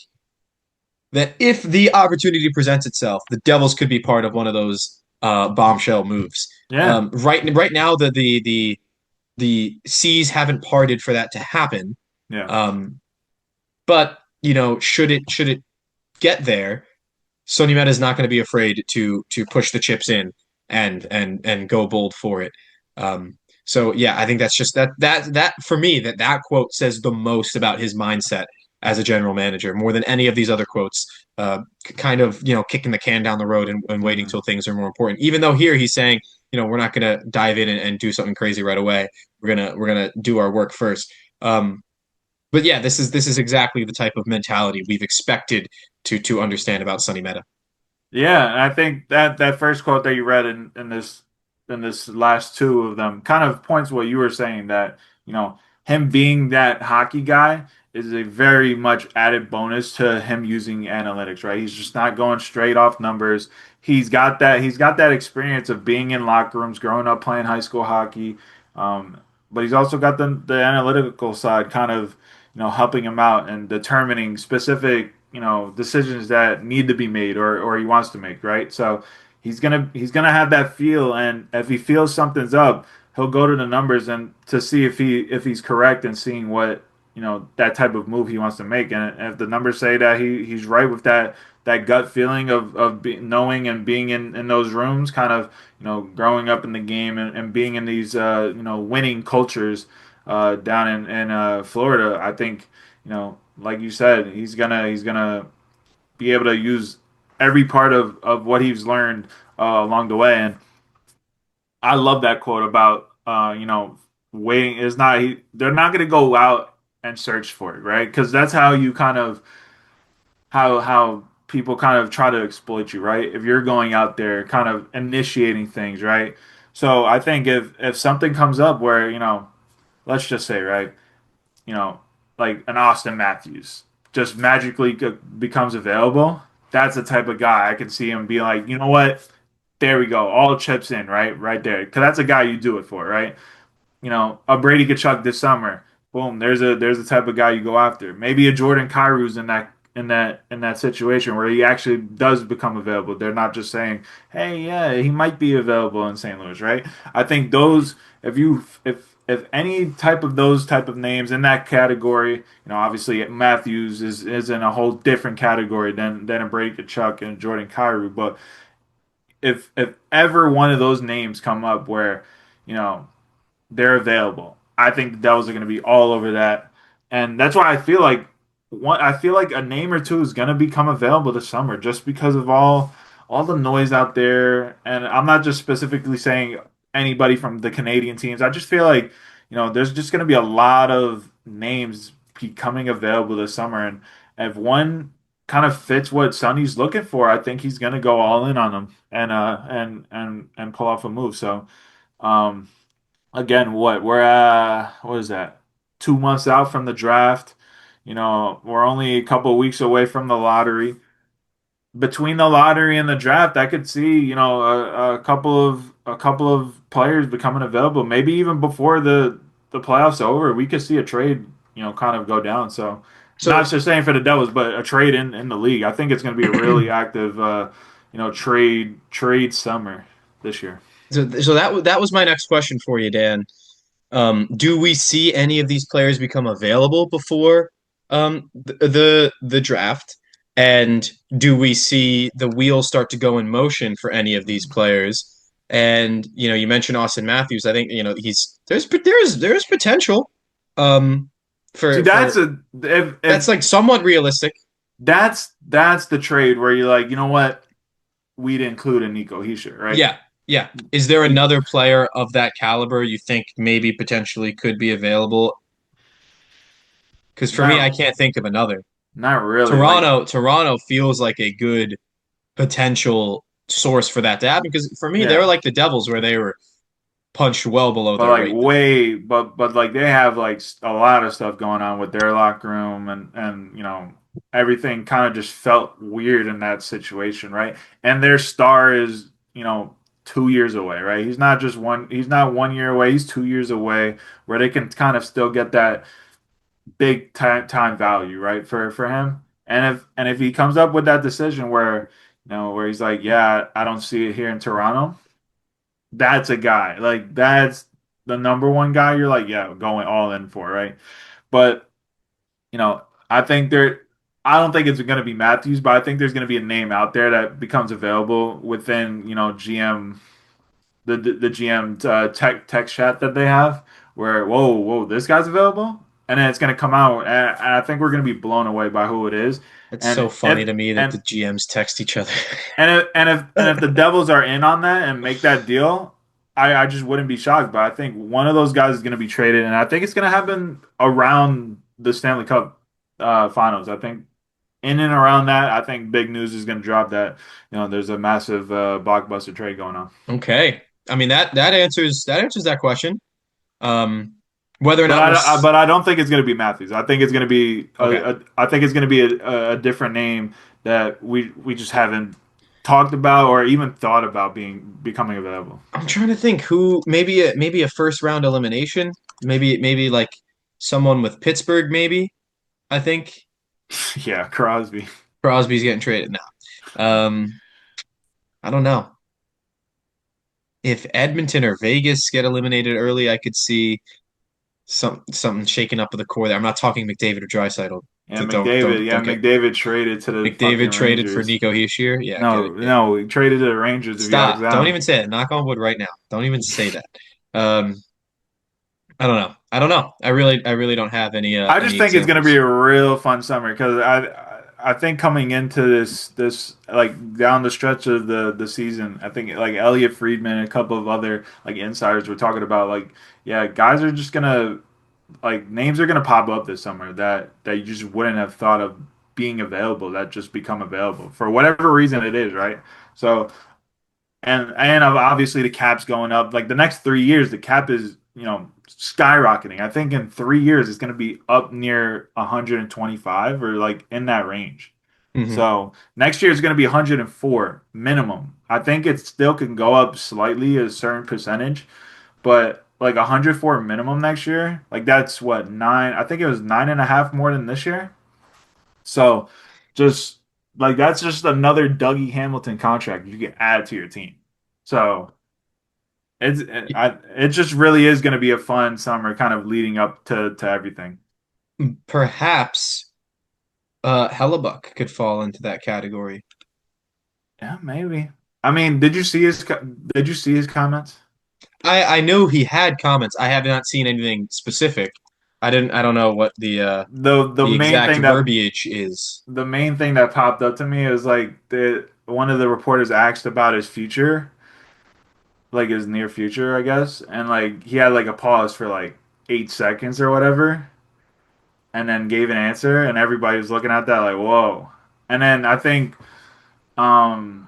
that if the opportunity presents itself, the Devils could be part of one of those bombshell moves. Yeah. Right now, the seas haven't parted for that to happen. Yeah. Um, but should it get there, Sonny Mehta is not going to be afraid to push the chips in and go bold for it. So yeah, I think that's just that for me that quote says the most about his mindset as a general manager, more than any of these other quotes. Kind of kicking the can down the road and waiting Mhm. till things are more important. Even though here he's saying we're not going to dive in and do something crazy right away. We're gonna do our work first. But yeah, this is exactly the type of mentality we've expected to understand about Sonny Mehta. Yeah, and I think that first quote that you read in this last two of them kind of points what you were saying that, him being that hockey guy is a very much added bonus to him using analytics, right? He's just not going straight off numbers. He's got that experience of being in locker rooms, growing up playing high school hockey. Um, but he's also got the analytical side kind of, helping him out and determining specific, decisions that need to be made or he wants to make, right? So he's gonna have that feel, and if he feels something's up, he'll go to the numbers and to see if he's correct and seeing what that type of move he wants to make. And if the numbers say that he's right with that gut feeling of knowing and being in those rooms, kind of growing up in the game and being in these winning cultures down in Florida, I think like you said, he's gonna be able to use every part of what he's learned along the way. And I love that quote about waiting is not they're not gonna go out and search for it, right? Because that's how you kind of how people kind of try to exploit you, right? If you're going out there kind of initiating things, right? So I think if something comes up where let's just say, right, you know, like an Austin Matthews just magically becomes available, that's the type of guy I can see him be like, you know what? There we go. All chips in, right? Right there. Because that's a guy you do it for, right? A Brady Kachuk this summer. Boom. There's the type of guy you go after. Maybe a Jordan Kyrie's in that situation where he actually does become available. They're not just saying, "Hey, yeah, he might be available in St. Louis," right? I think those if any type of those type of names in that category, obviously Matthews is in a whole different category than a Brady Kachuk and Jordan Kyrie, but if ever one of those names come up where you know they're available, I think the Devils are going to be all over that, and that's why I feel like a name or two is going to become available this summer just because of all the noise out there. And I'm not just specifically saying anybody from the Canadian teams. I just feel like there's just going to be a lot of names becoming available this summer, and if one kind of fits what Sonny's looking for, I think he's gonna go all in on them and pull off a move. So um, again, what is that? 2 months out from the draft. We're only a couple of weeks away from the lottery. Between the lottery and the draft, I could see, a couple of players becoming available. Maybe even before the playoffs are over, we could see a trade, kind of go down. So, not So just saying for the Devils, but a trade in the league. I think it's going to be a really active, trade summer this year. so that was my next question for you, Dan. Do we see any of these players become available before the draft? And do we see the wheels start to go in motion for any of these players? And you mentioned Austin Matthews. I think he's there's potential See, for that's a if that's like somewhat realistic. that's the trade where you're like, you know what, we'd include a Nico Hischier, right? Yeah, yeah. Is there another player of that caliber you think maybe potentially could be available? Because for me, I Not can't think of another. not really. Like, Toronto feels like a good potential source for that to happen. Because for me, they were yeah. like the Devils, where they were punched well below But their like weight. way, but like they have like a lot of stuff going on with their locker room, and everything kind of just felt weird in that situation, right? And their star is 2 years away, right? He's not 1 year away. He's 2 years away, where they can kind of still get that big time value, right, for him. And if he comes up with that decision where he's like, yeah, I don't see it here in Toronto, that's a guy. Like, that's the number one guy you're like, yeah, going all in for, right? But, I think I don't think it's going to be Matthews, but I think there's going to be a name out there that becomes available within, GM, the GM tech chat that they have, where, whoa, this guy's available. And then it's going to come out, and I think we're going to be blown away by who it is. It's And so funny if to me that the and GMs text each other. and if the Devils are in on that and make that deal, I just wouldn't be shocked. But I think one of those guys is going to be traded, and I think it's going to happen around the Stanley Cup Finals. I think in and around that, I think big news is going to drop that there's a massive blockbuster trade going on. Okay, I mean that answers that question. Um, whether or But not we're I don't think it's going to be Matthews. I think it's going to be okay. I think it's going to be a different name that we just haven't talked about or even thought about becoming available. I'm trying to think who maybe a first round elimination, maybe like someone with Pittsburgh, maybe. I think Yeah, Crosby. Crosby's getting traded now. I don't know. If Edmonton or Vegas get eliminated early, I could see something shaking up with the core there. I'm not talking McDavid or Draisaitl. Yeah, Don't McDavid. Yeah, don't get McDavid traded to the fucking McDavid traded for Rangers. Nico Hischier. Yeah, get No, it. Yeah. no, he traded to the Rangers if you ask Stop. Don't them. even say it. Knock on wood right now. Don't even say that. Um, I don't know. I don't know. I really don't have I just any think it's going to be examples. a real fun summer because I think coming into this like down the stretch of the season, I think like Elliot Friedman and a couple of other like insiders were talking about like, yeah, guys are just gonna, like, names are gonna pop up this summer that you just wouldn't have thought of being available, that just become available for whatever reason it is, right? So, and obviously the cap's going up. Like, the next 3 years, the cap is skyrocketing. I think in 3 years it's going to be up near 125 or like in that range. Hmm. So next year is going to be 104 minimum. I think it still can go up slightly a certain percentage, but like 104 minimum next year, like that's what, nine? I think it was 9.5 more than this year. So just like that's just another Dougie Hamilton contract you can add to your team. So it just really is going to be a fun summer, kind of leading up to everything. Perhaps Hellebuck could fall into that category. Yeah, maybe. I mean, did you see his comments? I know he had comments. I have not seen anything specific. I don't know what The the main exact thing that verbiage is. the main thing that popped up to me is like one of the reporters asked about his future, like his near future, I guess, and like he had like a pause for like 8 seconds or whatever, and then gave an answer, and everybody was looking at that like, whoa. And then I think um,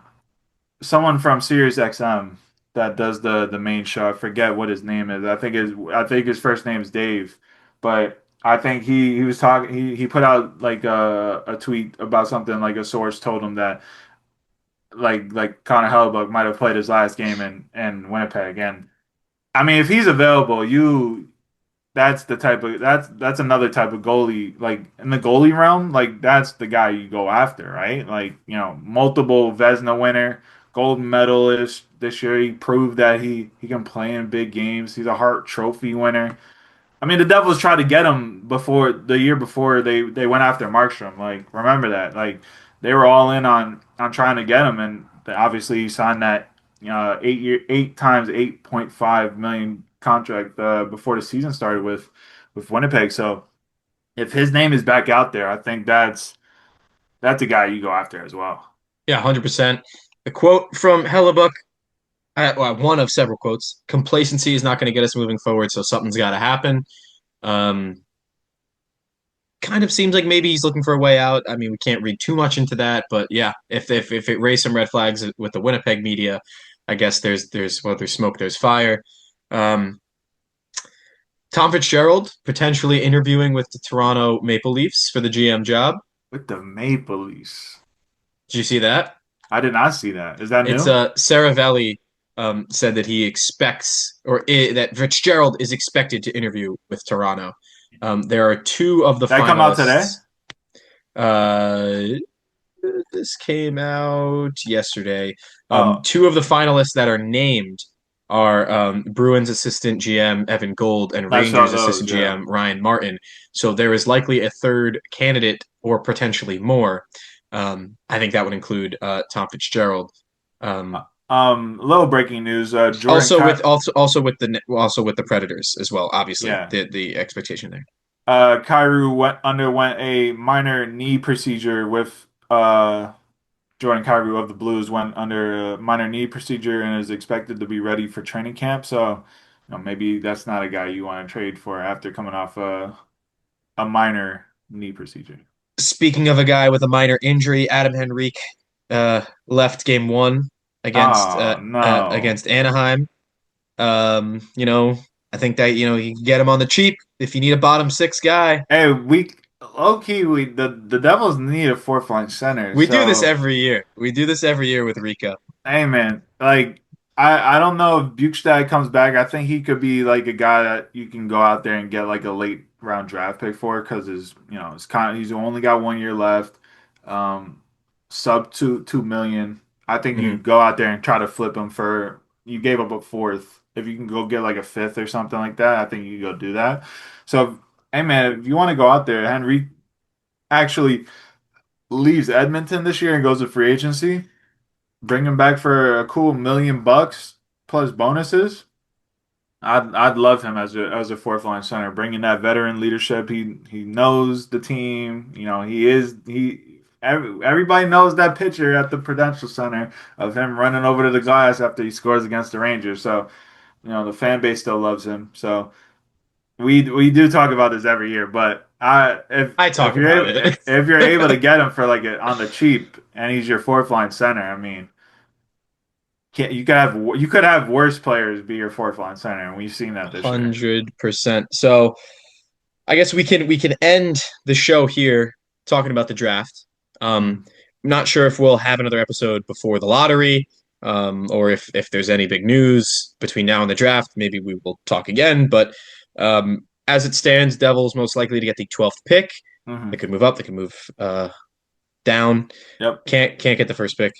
someone from Sirius XM that does the main show. I forget what his name is. I think his first name is Dave, but I think he was talking. He put out like a tweet about something like a source told him that like Connor Hellebuck might have played his last game in Winnipeg. And I mean, if he's available, you that's the type of that's another type of goalie. Like in the goalie realm, like that's the guy you go after, right? Like, multiple Vezina winner, gold medalist this year. He proved that he can play in big games. He's a Hart Trophy winner. I mean, the Devils tried to get him before the year before they went after Markstrom. Like, remember that? Like, they were all in on trying to get him, and obviously he signed that 8 times 8.5 million contract before the season started with Winnipeg. So if his name is back out there, I think that's a guy you go after as well. Yeah, 100%. The quote from Hellebuck, well, one of several quotes: "Complacency is not going to get us moving forward, so something's got to happen." Um, Kind of seems like maybe he's looking for a way out. I mean, we can't read too much into that, but yeah, if it raised some red flags with the Winnipeg media, I guess there's smoke, there's fire. Um, Tom Fitzgerald potentially interviewing with the Toronto Maple Leafs for the GM job. With the Maple Leafs. Did you see that? I did not see that. Is that It's new? Saravelli said that he expects that Fitzgerald is expected to interview with Toronto. There are two of the That come out today? finalists. Uh, this came out yesterday. Oh, Two of the finalists that are named are Bruins assistant GM Evan Gold and I saw Rangers those, assistant yeah. GM Ryan Martin. So there is likely a third candidate or potentially more. I think that would include Tom Fitzgerald. Um, Little breaking news. Jordan also Ky with also with the Predators as well. Obviously, yeah. the expectation there. Kyrou underwent a minor knee procedure with Jordan Kyrou of the Blues went under a minor knee procedure and is expected to be ready for training camp. So, maybe that's not a guy you want to trade for after coming off a minor knee procedure. Speaking of a guy with a minor injury, Adam Henrique left game one Oh no. against Anaheim. You know, I think that you can get him on the cheap if you need a bottom six guy. Hey, we low key we the Devils need a fourth line center. We do this So every year. We do this every year with Rico. hey man, like I don't know if Bukestad comes back. I think he could be like a guy that you can go out there and get like a late round draft pick for because it's kind of he's only got 1 year left. Um, sub 2 million. I think you Hmm. go out there and try to flip him for you gave up a fourth. If you can go get like a fifth or something like that, I think you go do that. So hey man, if you want to go out there, Henry actually leaves Edmonton this year and goes to free agency. Bring him back for a cool $1 million plus bonuses. I'd love him as a fourth line center, bringing that veteran leadership. He knows the team. Everybody knows that picture at the Prudential Center of him running over to the glass after he scores against the Rangers. So the fan base still loves him. So we do talk about this every year. But I if talk you're about able, it. if you're able to get him for like on the cheap and he's your fourth line center, I mean. Can't, you could have worse players be your fourth line center, and we've seen that this year. 100%. So I guess we can end the show here talking about the draft. Mhm. I'm not sure if we'll have another episode before the lottery, or if there's any big news between now and the draft. Maybe we will talk again. But as it stands, Devils most likely to get the 12th pick. They Mhm. could move up. They could move down. Yep. Can't get the first pick.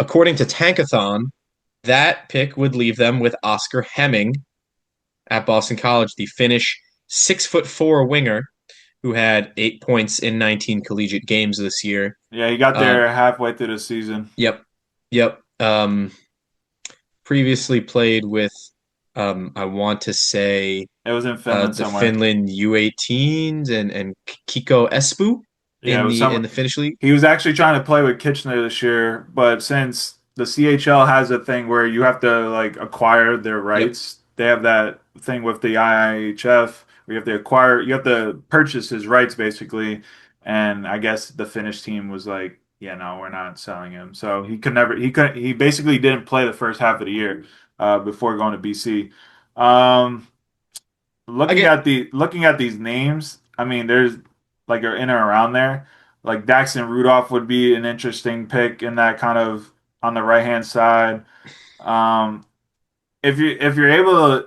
According to Tankathon, that pick would leave them with Oscar Hemming at Boston College, the Finnish 6'4" winger who had 8 points in 19 collegiate games this year. Yeah, he got Um, there halfway through the season. yep, yep. Previously played with, I want to say, It was in Finland the somewhere. Finland U18s and Kiko Espu Yeah, it was in some. the Finnish league. He was actually trying to play with Kitchener this year, but since the CHL has a thing where you have to like acquire their Yep. rights, they have that thing with the IIHF We have to acquire, you have to purchase his rights basically. And I guess the Finnish team was like, yeah, no, we're not selling him. So he basically didn't play the first half of the year before going to BC. Um, I looking get at looking at these names, I mean, there's like are in and around there. Like Daxton Rudolph would be an interesting pick in that kind of on the right hand side. Um, if you're able to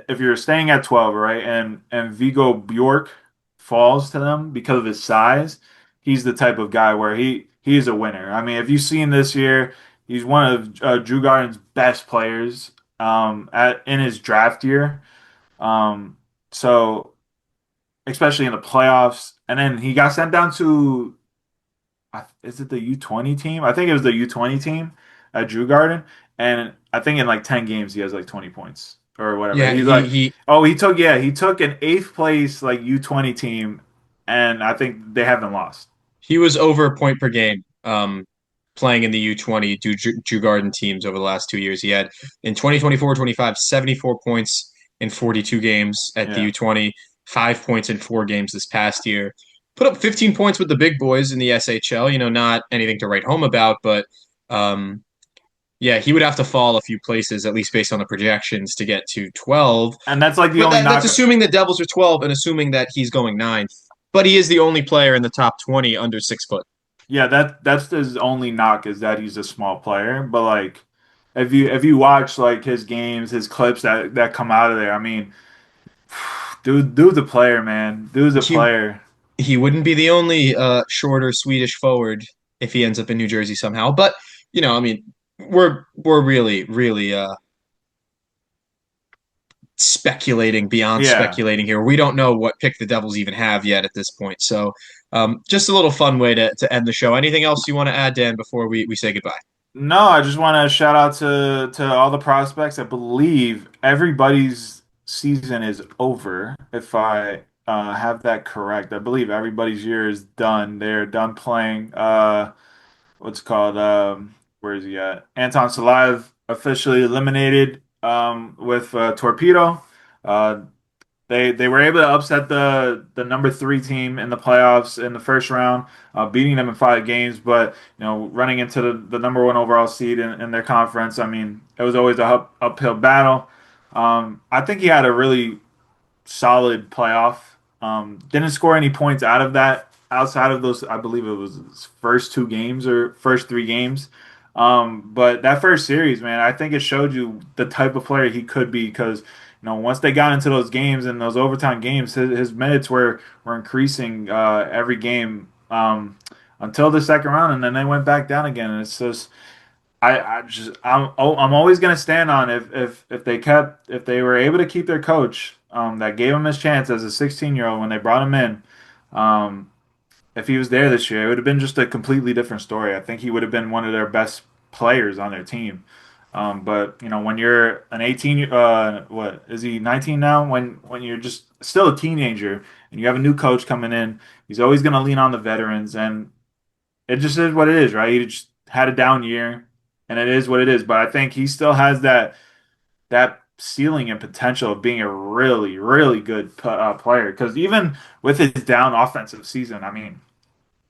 if you're staying at 12, right, and Vigo Bjork falls to them because of his size, he's the type of guy where he's a winner. I mean, if you've seen this year, he's one of Drew Garden's best players at in his draft year. Um, so especially in the playoffs, and then he got sent down to is it the U20 team? I think it was the U20 team at Drew Garden, and I think in like 10 games he has like 20 points or whatever. yeah, He's like, oh, he took an eighth place like U20 team, and I think they haven't lost. he was over a point per game playing in the U20 Drew Garden teams over the last 2 years. He had in 2024-25 74 points in 42 games at the Yeah. U20, 5 points in 4 games this past year. Put up 15 points with the big boys in the SHL. Not anything to write home about, but um, yeah, he would have to fall a few places, at least based on the projections, to get to 12. And that's like the But only that's knock. assuming the Devils are 12 and assuming that he's going ninth. But he is the only player in the top 20 under 6 foot. Yeah, that's his only knock is that he's a small player. But like, if you watch like his games, his clips that come out of there, I mean, dude's a player, man. Dude's a He player. he wouldn't be the only shorter Swedish forward if he ends up in New Jersey somehow. But I mean, we're really really speculating beyond Yeah. speculating here. We don't know what pick the Devils even have yet at this point. So just a little fun way to end the show. Anything else you want to add, Dan, before we say goodbye? No, I just want to shout out to all the prospects. I believe everybody's season is over. If I have that correct, I believe everybody's year is done. They're done playing. What's it called where is he at? Anton Salav officially eliminated with Torpedo. Uh, they were able to upset the number three team in the playoffs in the first round, beating them in 5 games. But running into the number one overall seed in their conference, I mean, it was always a uphill battle. I think he had a really solid playoff. Didn't score any points out of that outside of those. I believe it was his first 2 games or first 3 games. But that first series, man, I think it showed you the type of player he could be because once they got into those games and those overtime games, his minutes were increasing every game until the second round, and then they went back down again. And it's just I'm always gonna stand on if they were able to keep their coach that gave him his chance as a 16-year-old when they brought him in. Um, if he was there this year, it would have been just a completely different story. I think he would have been one of their best players on their team. But when you're an 18, what is he 19 now? When you're just still a teenager and you have a new coach coming in, he's always gonna lean on the veterans, and it just is what it is, right? He just had a down year, and it is what it is. But I think he still has that ceiling and potential of being a really, really good player. Because even with his down offensive season, I mean,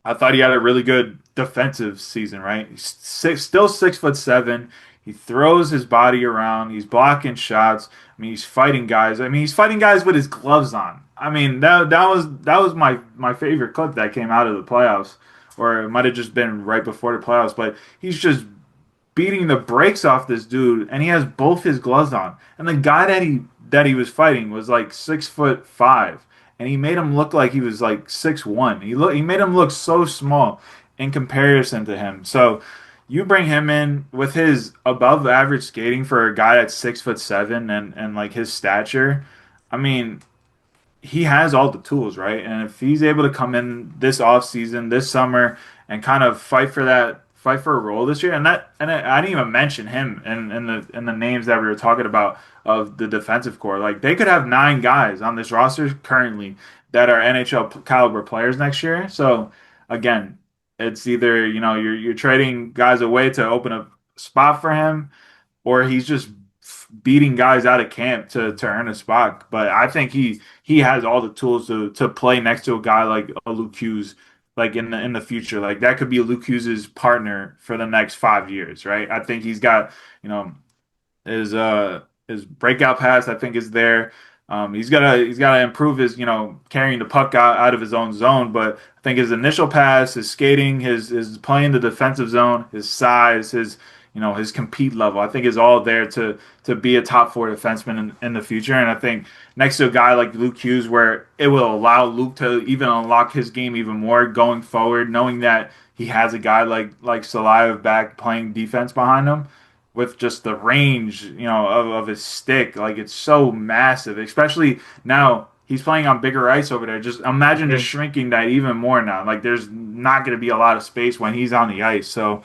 I thought he had a really good defensive season, right? He's still 6'7". He throws his body around. He's blocking shots. I mean, he's fighting guys. I mean, he's fighting guys with his gloves on. I mean, that was my favorite clip that came out of the playoffs, or it might have just been right before the playoffs. But he's just beating the brakes off this dude, and he has both his gloves on. And the guy that he was fighting was like 6'5", and he made him look like he was like 6'1". He made him look so small in comparison to him. So you bring him in with his above average skating for a guy that's 6'7" and like his stature. I mean, he has all the tools, right? And if he's able to come in this off season, this summer, and kind of fight for a role this year, and I didn't even mention him in the names that we were talking about of the defensive core. Like they could have 9 guys on this roster currently that are NHL caliber players next year. So again, it's either you're trading guys away to open a spot for him, or he's just beating guys out of camp to earn a spot. But I think he has all the tools to play next to a guy like a Luke Hughes, like in the future. Like that could be Luke Hughes's partner for the next 5 years, right? I think he's got, you know, his breakout pass I think is there. He's gotta improve his carrying the puck out of his own zone, but I think his initial pass, his skating, his playing the defensive zone, his size, his compete level, I think is all there to be a top four defenseman in the future. And I think next to a guy like Luke Hughes, where it will allow Luke to even unlock his game even more going forward, knowing that he has a guy like Salayev back playing defense behind him with just the range, of his stick. Like it's so massive, especially now he's playing on bigger ice over there. Just imagine just Mhm. shrinking that even more now. Like there's not going to be a lot of space when he's on the ice. So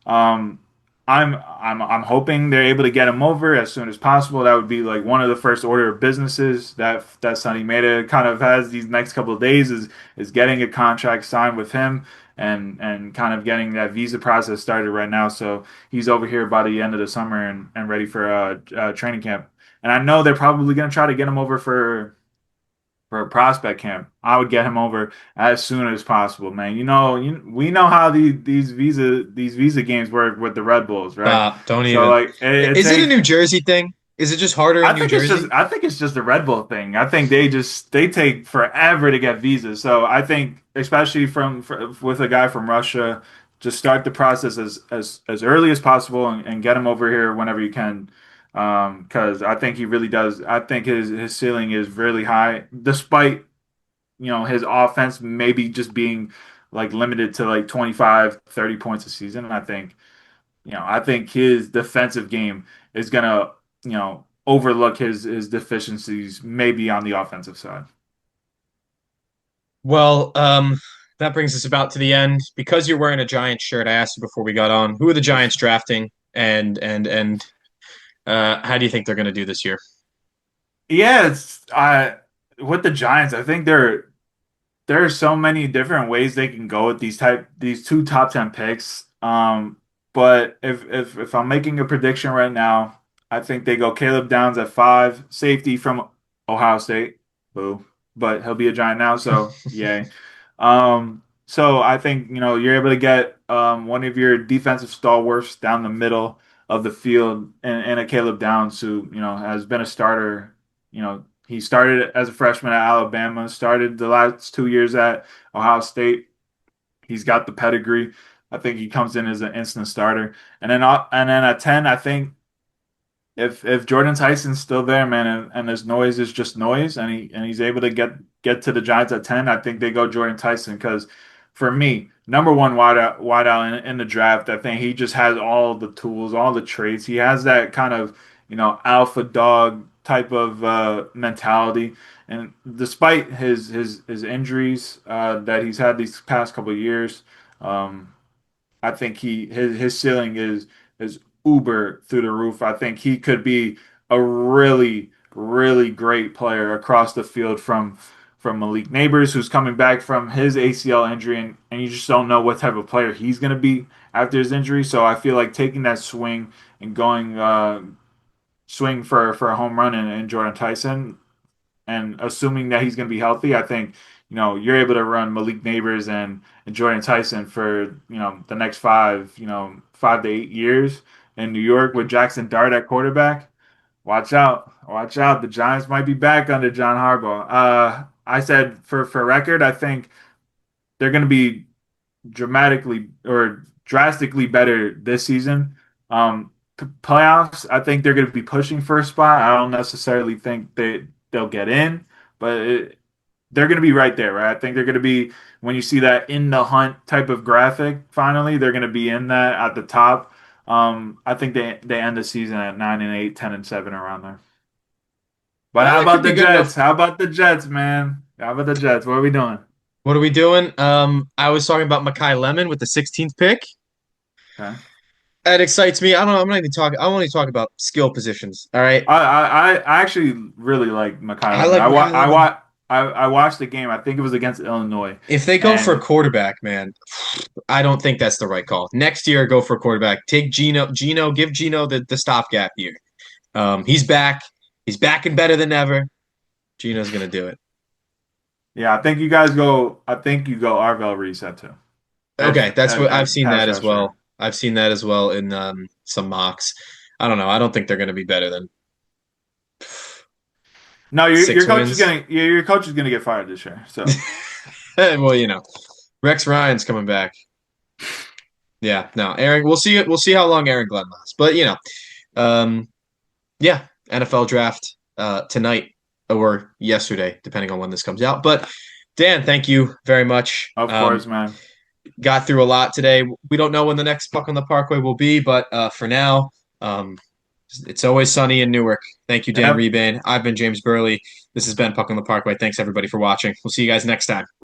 um, I'm hoping they're able to get him over as soon as possible. That would be like one of the first order of businesses that Sonny Mehta kind of has these next couple of days is getting a contract signed with him and kind of getting that visa process started right now. So he's over here by the end of the summer and ready for training camp. And I know they're probably going to try to get him over for a prospect camp. I would get him over as soon as possible, man. We know how these visa games work with the Red Bulls, right? Stop. Don't So even. like it Is it a takes. New Jersey thing? Is it just harder in New Jersey? I think it's just a Red Bull thing. I think they take forever to get visas. So I think especially with a guy from Russia, just start the process as early as possible and get him over here whenever you can. Because I think he really does. I think his ceiling is really high, despite his offense maybe just being like limited to like 25, 30 points a season. I think his defensive game is gonna, overlook his deficiencies maybe on the offensive side. Well, that brings us about to the end. Because you're wearing a Giants shirt, I asked you before we got on, who are the Giants drafting, and how do you think they're going to do this year? Yeah, it's I with the Giants, I think there are so many different ways they can go with these two top 10 picks. But if I'm making a prediction right now, I think they go Caleb Downs at 5, safety from Ohio State. Boo. But he'll be a Giant now, so yay. So I think, you're able to get one of your defensive stalwarts down the middle of the field and a Caleb Downs who, has been a starter. He started as a freshman at Alabama, started the last 2 years at Ohio State. He's got the pedigree. I think he comes in as an instant starter. And then at 10, I think if Jordan Tyson's still there, man, and his noise is just noise, and he's able to get to the Giants at 10, I think they go Jordan Tyson because for me, number one wideout in the draft, I think he just has all the tools, all the traits. He has that kind of alpha dog type of mentality, and despite his injuries that he's had these past couple of years. I think his ceiling is uber through the roof. I think he could be a really really great player across the field from Malik Neighbors, who's coming back from his ACL injury, and you just don't know what type of player he's going to be after his injury. So I feel like taking that swing and going swing for a home run in Jordan Tyson and assuming that he's going to be healthy, I think you're able to run Malik Neighbors and Jordan Tyson for the next 5 to 8 years in New York with Jackson Dart at quarterback. Watch out. The Giants might be back under John Harbaugh. I said for record, I think they're going to be dramatically or drastically better this season. Playoffs, I think they're going to be pushing for a spot. I don't necessarily think they'll get in, but they're going to be right there, right? I think they're going to be when you see that in the hunt type of graphic. Finally, they're going to be in that at the top. I think they end the season at 9-8, 10-7 around there. But how That could about be the good Jets? enough. How about the Jets, man? How about the Jets? What are we doing? What are we doing? I was talking about Makai Lemon with the 16th pick. Okay. That excites me. I don't know. I'm not even talking. I only talk about skill positions. All right. I actually really like Makai I Lemon. like Makai Lemon. I watched the game. I think it was against Illinois, If they go for a and quarterback, man, I don't think that's the right call. Next year, go for a quarterback. Take Gino. Give Gino the stopgap year. He's back. He's back and better than ever. Gino's gonna do it. Yeah, I think you guys go. I think you go Arvel reset too. Okay, that's what I've seen Pass that as rusher. well. I've seen that as well in some mocks. I don't know. I don't think they're gonna be better than No, your six coach is wins. your coach is gonna get fired this year. So Well, Rex Ryan's coming back. Yeah, no, Aaron. We'll see. We'll see how long Aaron Glenn lasts. But um, yeah, NFL draft tonight or yesterday, depending on when this comes out. But Dan, thank you very much. of course, man. Got through a lot today. We don't know when the next Puck on the Parkway will be, but for now, um, it's always sunny in Newark. Thank you, Dan Yep. Rebane. I've been James Burley. This has been Puck on the Parkway. Thanks everybody for watching. We'll see you guys next time.